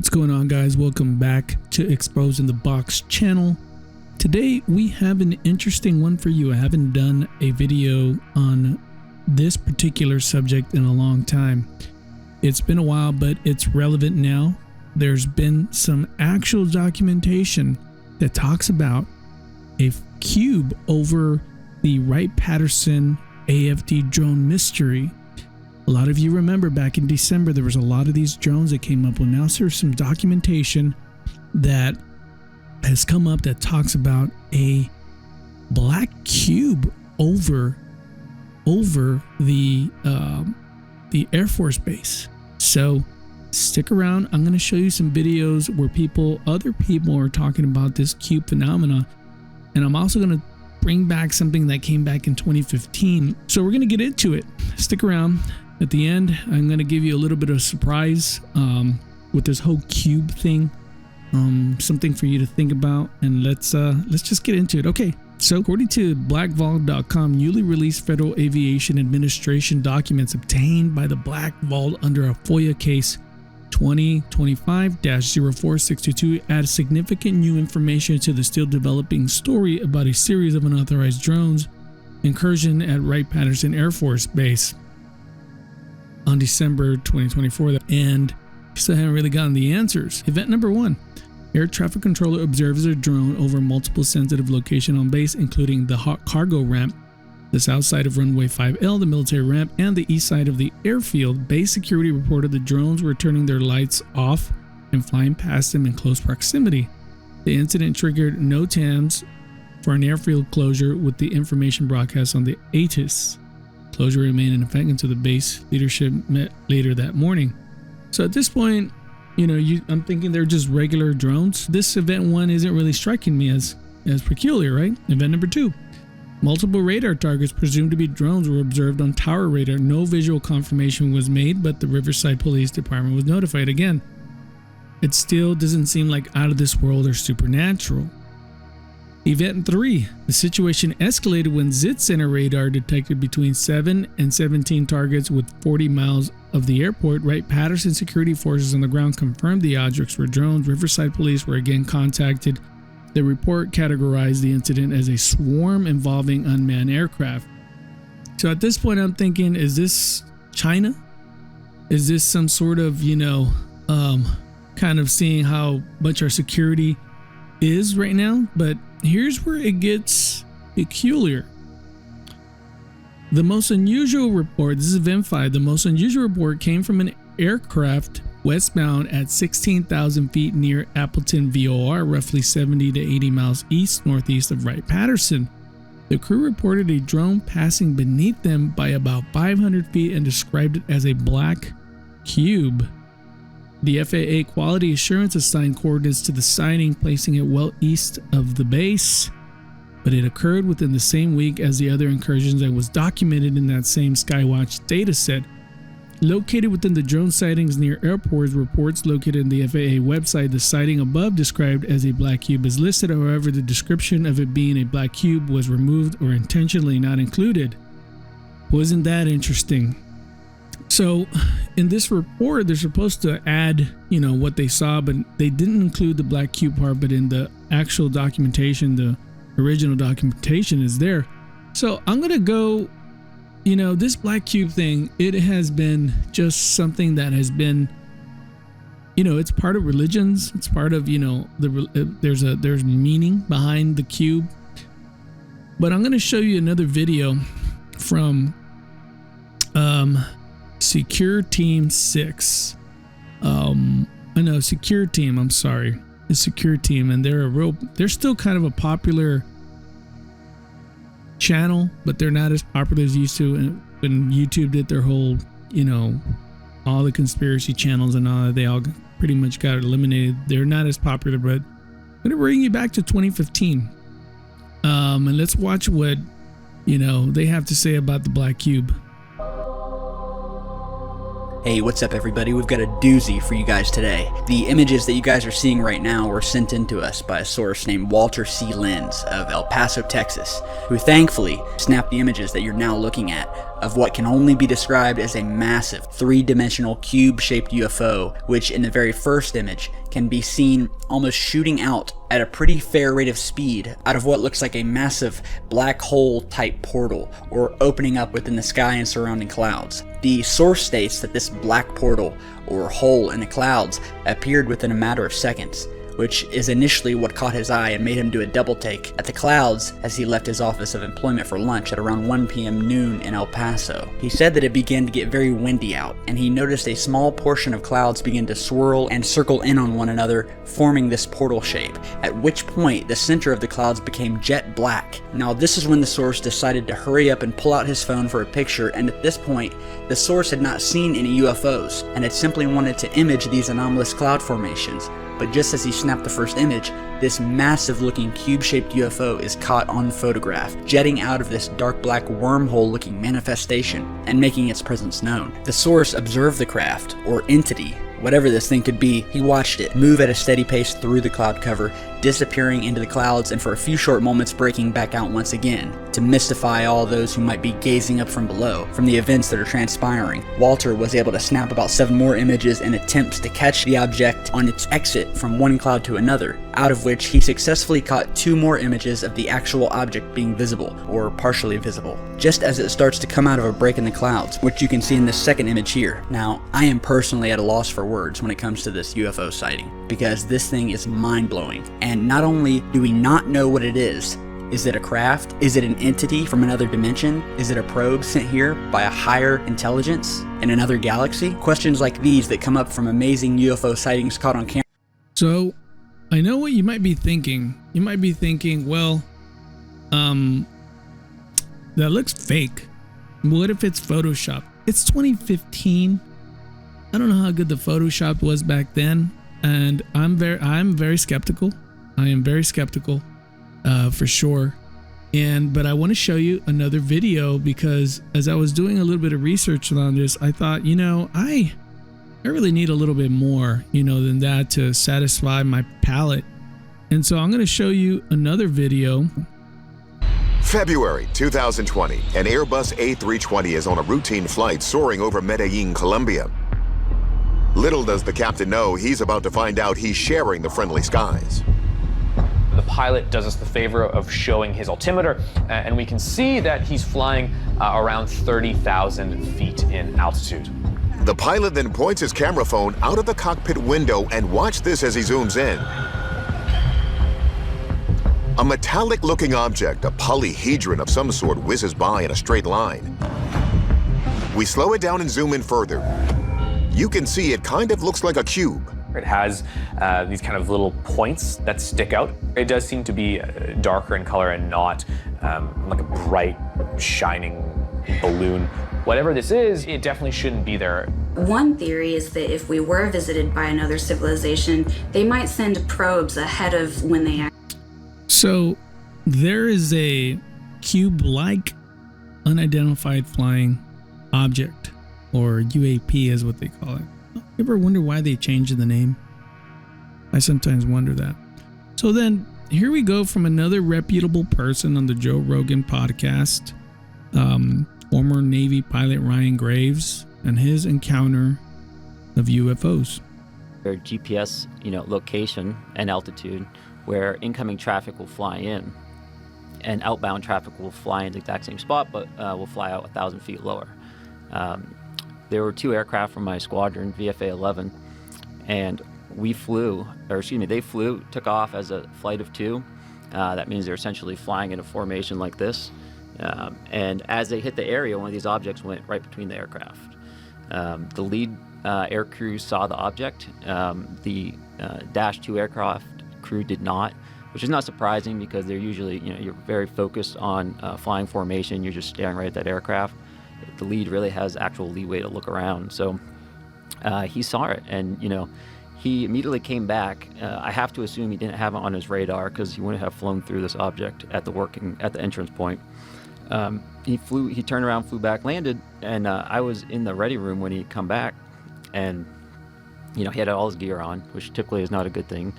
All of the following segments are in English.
What's going on, guys? Welcome back to Exposed in the Box channel. Today we have an interesting one for you. I haven't done a video on this particular subject in a long time. It's been a while, but it's relevant now. There's been some actual documentation that talks about a cube over the Wright-Patterson AFB drone mystery. A lot of you remember back in December, there was a lot of these drones that came up. Well, now there's some documentation that has come up that talks about a black cube over the Air Force Base. So stick around. I'm going to show you some videos where other people are talking about this cube phenomena. And I'm also going to bring back something that came back in 2015. So we're going to get into it. Stick around. At the end, I'm going to give you a little bit of a surprise with this whole cube thing. Something for you to think about, and let's just get into it. Okay, so according to blackvault.com, newly released Federal Aviation Administration documents obtained by the Black Vault under a FOIA case 2025-04622 add significant new information to the still developing story about a series of unauthorized drones incursion at Wright-Patterson Air Force Base on December 2024, and still haven't really gotten the answers. Event number 1. Air traffic controller observes a drone over multiple sensitive locations on base, including the hot cargo ramp, the south side of runway 5L, the military ramp, and the east side of the airfield. Base security reported the drones were turning their lights off and flying past them in close proximity. The incident triggered NOTAMs for an airfield closure, with the information broadcast on the ATIS. Closure remained in effect until the base leadership met later that morning. So at this point, I'm thinking they're just regular drones. This event 1 isn't really striking me as peculiar, right? Event number 2. Multiple radar targets presumed to be drones were observed on tower radar. No visual confirmation was made, but the Riverside Police Department was notified. Again, it still doesn't seem like out of this world or supernatural. Event 3. The situation escalated when ZIT Center radar detected between 7 and 17 targets with 40 miles of the airport. Wright-Patterson security forces on the ground confirmed the objects were drones. Riverside police were again contacted. The report categorized the incident as a swarm involving unmanned aircraft. So at this point, I'm thinking, is this China? Is this some sort of, kind of seeing how much our security is right now? But here's where it gets peculiar. The most unusual report, this is event 5, the most unusual report came from an aircraft westbound at 16,000 feet near Appleton VOR, roughly 70 to 80 miles northeast of Wright-Patterson. The crew reported a drone passing beneath them by about 500 feet and described it as a black cube. The FAA Quality Assurance assigned coordinates to the sighting, placing it well east of the base, but it occurred within the same week as the other incursions that was documented in that same Skywatch dataset. Located within the drone sightings near airports, reports located in the FAA website, the sighting above described as a black cube is listed. However, the description of it being a black cube was removed or intentionally not included. Wasn't that interesting? So in this report, they're supposed to add, what they saw, but they didn't include the black cube part. But in the actual documentation, the original documentation is there. So I'm going to go, this black cube thing, it has been just something that has been, it's part of religions. It's part of, there's meaning behind the cube. But I'm going to show you another video from, Secure Team 6. Secure Team, I'm sorry. The Secure Team, and they're still kind of a popular channel, but they're not as popular as used to. And when YouTube did their whole, all the conspiracy channels and all that, they all pretty much got eliminated. They're not as popular, but I'm gonna bring you back to 2015. And let's watch what, they have to say about the black cube. Hey, what's up everybody? We've got a doozy for you guys today. The images that you guys are seeing right now were sent in to us by a source named Walter C. Lenz of El Paso, Texas, who thankfully snapped the images that you're now looking at of what can only be described as a massive three-dimensional cube-shaped UFO, which in the very first image can be seen almost shooting out at a pretty fair rate of speed out of what looks like a massive black hole type portal, or opening up within the sky and surrounding clouds. The source states that this black portal or hole in the clouds appeared within a matter of seconds, which is initially what caught his eye and made him do a double take at the clouds as he left his office of employment for lunch at around 1 p.m. noon in El Paso. He said that it began to get very windy out, and he noticed a small portion of clouds begin to swirl and circle in on one another, forming this portal shape, at which point the center of the clouds became jet black. Now this is when the source decided to hurry up and pull out his phone for a picture, and at this point the source had not seen any UFOs and had simply wanted to image these anomalous cloud formations. But just as he snapped the first image, this massive looking cube-shaped UFO is caught on photograph, jetting out of this dark black wormhole looking manifestation and making its presence known. The source observed the craft, or entity, whatever this thing could be. He watched it move at a steady pace through the cloud cover, disappearing into the clouds and for a few short moments breaking back out once again, to mystify all those who might be gazing up from below from the events that are transpiring. Walter was able to snap about 7 more images in attempts to catch the object on its exit from one cloud to another, out of which he successfully caught 2 more images of the actual object being visible, or partially visible, just as it starts to come out of a break in the clouds, which you can see in this second image here. Now, I am personally at a loss for words when it comes to this UFO sighting, because this thing is mind-blowing. And not only do we not know what it is it a craft? Is it an entity from another dimension? Is it a probe sent here by a higher intelligence in another galaxy? Questions like these that come up from amazing UFO sightings caught on camera. So, I know what you might be thinking. You might be thinking, well, that looks fake. What if it's Photoshop? It's 2015. I don't know how good the Photoshop was back then, and I'm very skeptical. I am very skeptical, for sure. But I want to show you another video, because as I was doing a little bit of research on this, I thought, I really need a little bit more, than that to satisfy my palate. And so I'm going to show you another video. February 2020, an Airbus A320 is on a routine flight soaring over Medellin, Colombia. Little does the captain know he's about to find out he's sharing the friendly skies. The pilot does us the favor of showing his altimeter, and we can see that he's flying around 30,000 feet in altitude. The pilot then points his camera phone out of the cockpit window, and watch this as he zooms in. A metallic-looking object, a polyhedron of some sort, whizzes by in a straight line. We slow it down and zoom in further. You can see it kind of looks like a cube. It has these kind of little points that stick out. It does seem to be darker in color and not like a bright, shining balloon. Whatever this is, it definitely shouldn't be there. One theory is that if we were visited by another civilization, they might send probes ahead of when they act. So there is a cube-like unidentified flying object, or UAP is what they call it. You ever wonder why they changed the name? I sometimes wonder that. So then here we go from another reputable person on the Joe Rogan podcast, former Navy pilot Ryan Graves, and his encounter of UFOs. Their GPS, location and altitude, where incoming traffic will fly in, and outbound traffic will fly in the exact same spot, but will fly out 1,000 feet lower. There were 2 aircraft from my squadron, VFA 11, and they flew, took off as a flight of 2. That means they're essentially flying in a formation like this. And as they hit the area, one of these objects went right between the aircraft. The lead air crew saw the object. The Dash 2 aircraft crew did not, which is not surprising because they're usually, you're very focused on flying formation. You're just staring right at that aircraft. The lead really has actual leeway to look around. So he saw it, and he immediately came back. I have to assume he didn't have it on his radar because he wouldn't have flown through this object at the entrance point. He turned around, flew back, landed, and I was in the ready room when he come back, And, you know, he had all his gear on, which typically is not a good thing,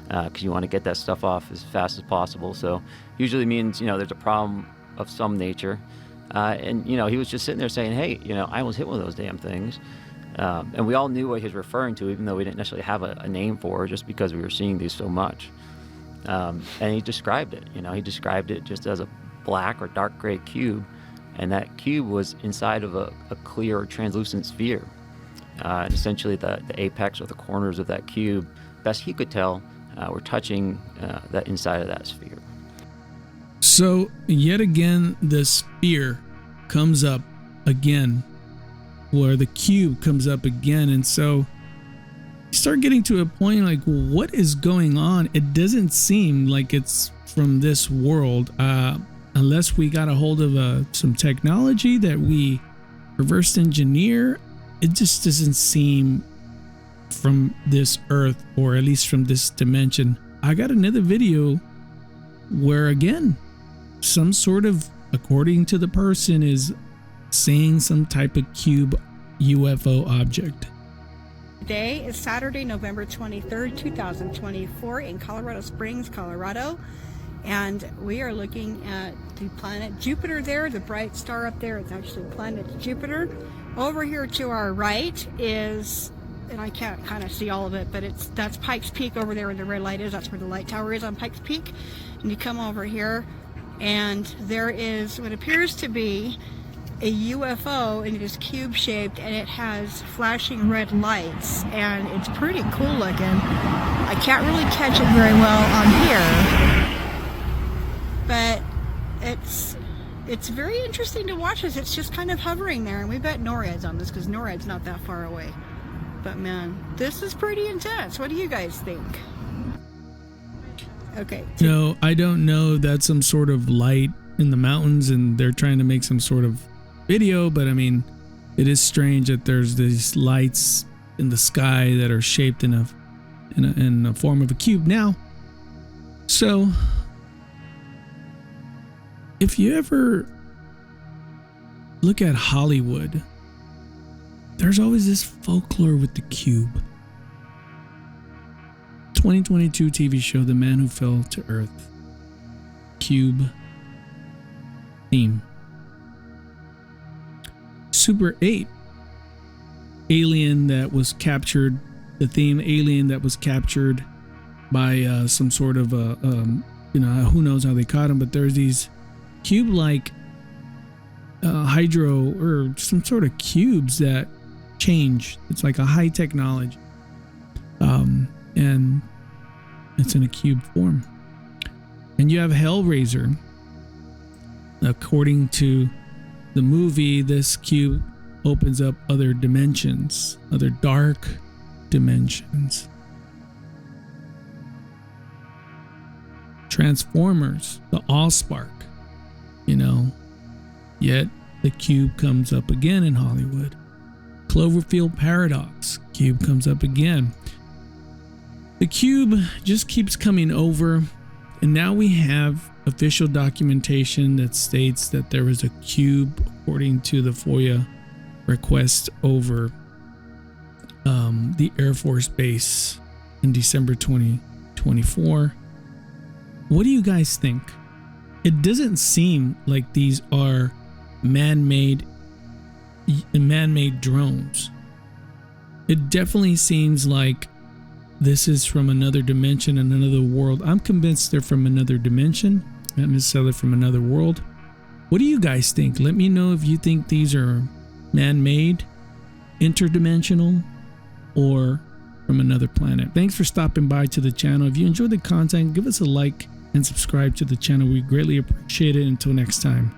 because you want to get that stuff off as fast as possible. So usually means, you know, there's a problem of some nature. And, you know, he was just sitting there saying, hey, you know, I almost hit one of those damn things. And we all knew what he was referring to, even though we didn't necessarily have a name for it, just because we were seeing these so much. And he described it, you know, he described it just as a black or dark gray cube. And that cube was inside of a clear or translucent sphere. And essentially the apex or the corners of that cube, best he could tell, were touching that inside of that sphere. So yet again, the sphere comes up again, where the cube comes up again. And so you start getting to a point like, what is going on? It doesn't seem like it's from this world, unless we got a hold of some technology that we reverse engineer. It just doesn't seem from this earth, or at least from this dimension. I got another video where, again, some sort of, according to the person, is seeing some type of cube UFO object. Today is Saturday, November 23rd, 2024 in Colorado Springs, Colorado. And we are looking at the planet Jupiter there, the bright star up there. It's actually planet Jupiter. Over here to our right is, and I can't kind of see all of it, but that's Pikes Peak over there where the red light is. That's where the light tower is on Pikes Peak. And you come over here and there is what appears to be a UFO, and it is cube shaped and it has flashing red lights, and it's pretty cool looking. I can't really catch it very well on here, but it's very interesting to watch this. It's just kind of hovering there, and we bet NORAD's on this because NORAD's not that far away. But man, this is pretty intense. What do you guys think? Okay. No, I don't know. That's some sort of light in the mountains and they're trying to make some sort of video, but I mean, it is strange that there's these lights in the sky that are shaped in a form of a cube. Now, so if you ever look at Hollywood, there's always this folklore with the cube. 2022 TV show The Man Who Fell to Earth, cube theme. Super 8, alien that was captured, the theme alien that was captured by some sort of you know, who knows how they caught him, but there's these cube-like hydro or some sort of cubes that change. It's like a high technology, and it's in a cube form. And you have Hellraiser. According to the movie, this cube opens up other dimensions, other dark dimensions. Transformers, the Allspark, you know, yet the cube comes up again in Hollywood. Cloverfield Paradox, cube comes up again. The cube just keeps coming over, and now we have official documentation that states that there was a cube, according to the FOIA request, over the Air Force Base in December 2024. What do you guys think? It doesn't seem like these are man-made drones. It definitely seems like this is from another dimension and another world. I'm convinced they're from another dimension, not necessarily from another world. What do you guys think? Let me know if you think these are man-made, interdimensional, or from another planet. Thanks for stopping by to the channel. If you enjoyed the content, give us a like and subscribe to the channel. We greatly appreciate it. Until next time.